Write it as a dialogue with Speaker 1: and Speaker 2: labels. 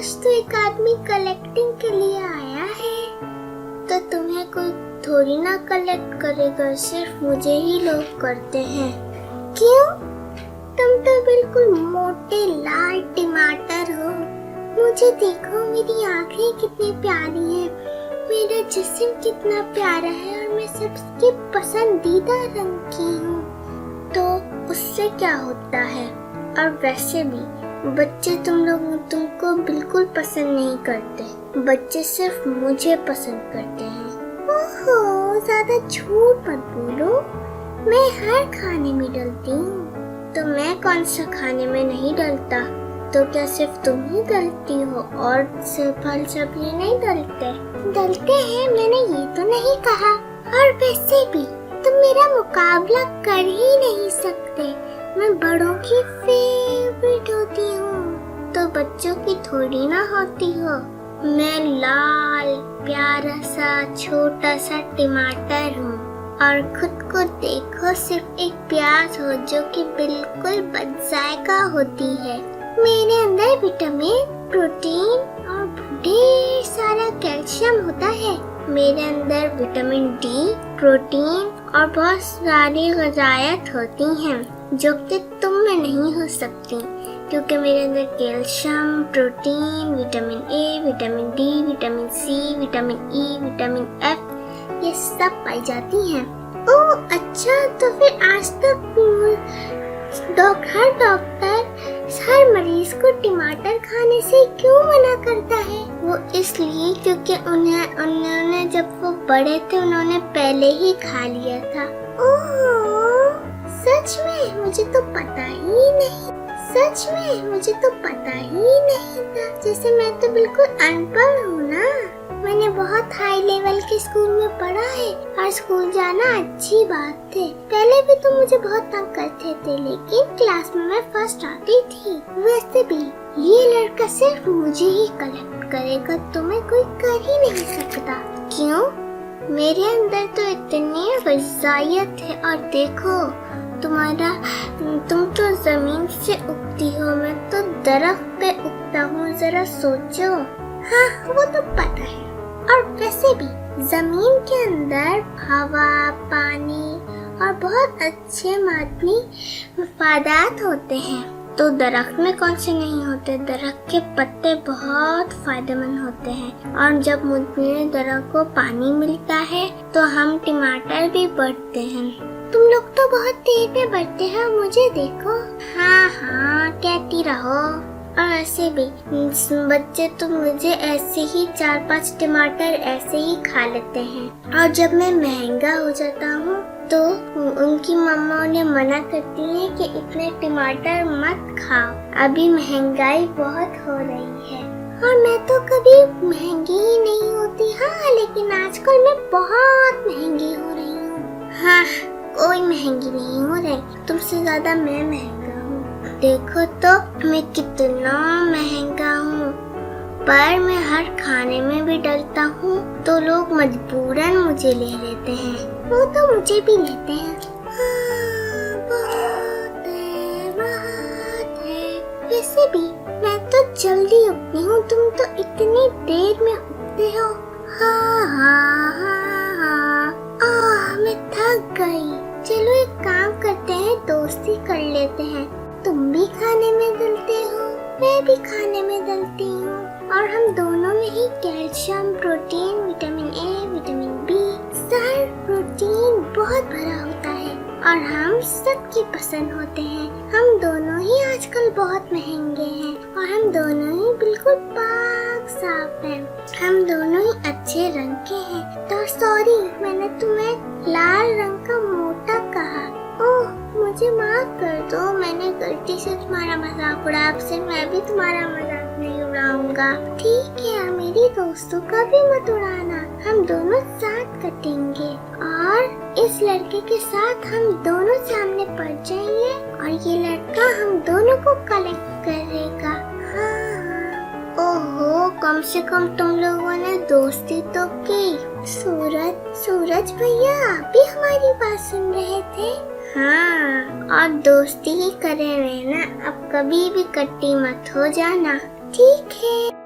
Speaker 1: आज तो एक आदमी कलेक्टिंग के लिए आया है, तो तुम्हें कोई थोड़ी ना कलेक्ट करेगा, सिर्फ मुझे ही लोग करते हैं। क्यों? तुम तो बिल्कुल मोटे लाल टमाटर हो। मुझे देखो, मेरी आंखें कितनी प्यारी हैं, मेरा जिस्म कितना प्यारा है और मैं सबकी पसंदीदा रंग की हूँ। तो उससे क्या होता है? और वैसे भी बच्चे तुमको बिल्कुल पसंद नहीं करते, बच्चे सिर्फ मुझे पसंद करते हैं। ओहो, ज्यादा झूठ मत बोलो, मैं हर खाने में डलती हूँ। तो मैं कौन सा खाने में नहीं डलता? तो क्या सिर्फ तुम ही डलती हो और सिर्फ फल सब्जी नहीं डलते? डलते हैं, मैंने ये तो नहीं कहा। और वैसे भी तुम मेरा मुकाबला कर ही नहीं सकते, मैं बड़ों की फेवरेट होती हूँ, तो बच्चों की थोड़ी ना होती हो। मैं लाल प्यारा सा छोटा सा टमाटर हूँ और खुद को देखो, सिर्फ एक प्याज हो जो कि बिल्कुल बदजायका होती है। मेरे अंदर विटामिन, प्रोटीन और ढेर सारा कैल्शियम होता है। मेरे अंदर विटामिन डी, प्रोटीन और बहुत सारी ग़िज़ायत होती हैं जो कि तुम में नहीं हो सकती, क्योंकि मेरे अंदर calcium, protein, vitamin A, vitamin D, vitamin C, vitamin E, vitamin F ये सब पाई जाती हैं। ओह अच्छा, तो फिर आज तक डॉक्टर हर मरीज को टमाटर खाने से क्यों मना करता है? वो इसलिए क्योंकि उन्होंने जब वो बड़े थे उन्होंने पहले ही खा लिया था। ओह सच में? मुझे तो पता ही नहीं। सच में? मुझे तो पता ही नहीं था। जैसे मैं तो बिल्कुल अनपढ़ हूँ ना। मैंने बहुत हाई लेवल के स्कूल में पढ़ा है और स्कूल जाना अच्छी बात है। पहले भी तो मुझे बहुत तंग करते थे, लेकिन क्लास में मैं फर्स्ट आती थी। वैसे भी ये लड़का सिर्फ मुझे ही कलेक्ट करेगा, तुम्हें कोई कर ही नहीं सकता। क्यों? मेरे अंदर तो इतनी ग़िज़ायत है और देखो तुम तो जमीन से उगती हो, मैं तो दरख्त पे उगता हूँ, जरा सोचो। हाँ वो तो पता है। और वैसे भी जमीन के अंदर हवा, पानी और बहुत अच्छे मादनी मफादात होते हैं, तो दरख्त में कौन से नहीं होते? दरख्त के पत्ते बहुत फायदेमंद होते हैं और जब मुझे दरख्त को पानी मिलता है तो हम टमाटर भी बढ़ते हैं। तुम लोग तो बहुत तेज में बढ़ते हैं, मुझे देखो। हाँ हाँ कहती रहो। और ऐसे भी बच्चे तो मुझे ऐसे ही 4-5 टमाटर ऐसे ही खा लेते हैं, और जब मैं महंगा हो जाता हूँ तो उनकी मम्मा उन्हें मना करती है कि इतने टमाटर मत खाओ, अभी महंगाई बहुत हो रही है। और मैं तो कभी महंगी ही नहीं होती। हाँ लेकिन आजकल मैं बहुत महंगी हो रही हूँ। हाँ कोई महंगी नहीं हो रही, तुमसे ज्यादा मैं महंगा हूँ। देखो तो मैं कितना महंगा हूँ, पर मैं हर खाने में भी डलता हूँ तो लोग मजबूरन मुझे ले लेते हैं। वो तो मुझे भी लेते हैं। हाँ, बहुत है। वैसे भी मैं तो जल्दी उठती हूँ, तुम तो इतनी देर में उठते हो। हाँ हाँ हाँ हाँ। मैं थक गई। चलो एक काम करते हैं, दोस्ती कर लेते हैं। तुम भी खाने में डलते हो, मैं भी खाने में डलती हूँ, और हम दोनों में ही calcium, protein, vitamin A, vitamin B, सारा प्रोटीन बहुत भरा होता है और हम सबकी पसंद होते हैं। हम दोनों ही आजकल बहुत महंगे हैं और हम दोनों ही बिल्कुल पाक साफ हैं। हम दोनों ही अच्छे रंग के हैं। तो सॉरी, मैंने तुम्हें लाल रंग का मोटा कहा। ओह मुझे माफ कर दो, मैंने गलती से तुम्हारा मजाक उड़ाया। अब से मैं भी तुम्हारा मजाक नहीं उड़ाऊंगा, ठीक है? मेरी दोस्तों का भी मत उड़ाना। हम दोनों साथ कटेंगे और इस लड़के के साथ हम दोनों सामने पड़ जाएंगे और ये लड़का हम दोनों को कलेक्ट करेगा। हाँ। ओहो, कम से कम तुम लोगों ने दोस्ती तो की। सूरज भैया, आप भी हमारी बात सुन रहे थे? हाँ, और दोस्ती ही करे रहना, अब कभी भी कट्टी मत हो जाना, ठीक है?